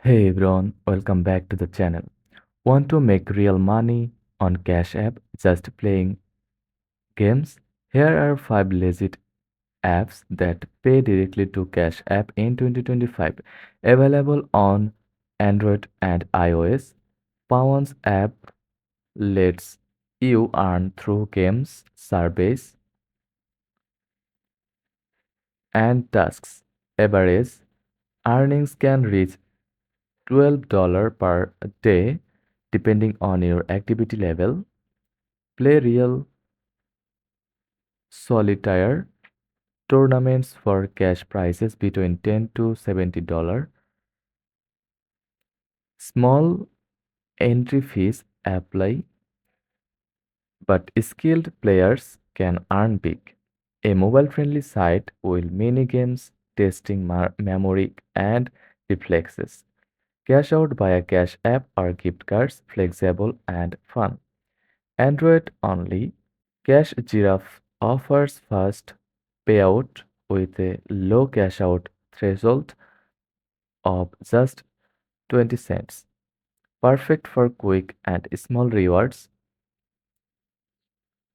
Hey everyone, welcome back to the channel. Want to make real money on Cash App just playing games? Here are 5 legit apps that pay directly to Cash App in 2025. Available on Android and iOS. Pawns app lets you earn through games, surveys, and tasks. Average earnings can reach $12 per day depending on your activity level. Play real solitaire tournaments for cash prizes between $10 to $70. Small entry fees apply, but skilled players can earn big. A mobile-friendly site with mini games testing memory and reflexes. Cash out via Cash App or gift cards, flexible and fun. Android only. Cash Giraffe offers fast payout with a low cash out threshold of just 20 cents. Perfect for quick and small rewards.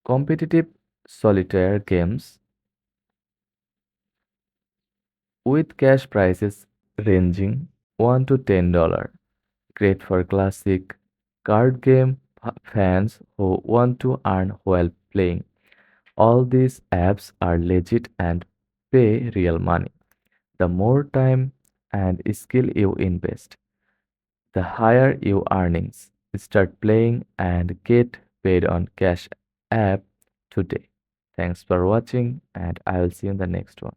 Competitive solitaire games with cash prices ranging $1 to $10. Great for classic card game fans who want to earn while playing. All these apps are legit and pay real money. The more time and skill you invest, the higher your earnings. Start playing and get paid on Cash App today. Thanks for watching, and I will see you in the next one.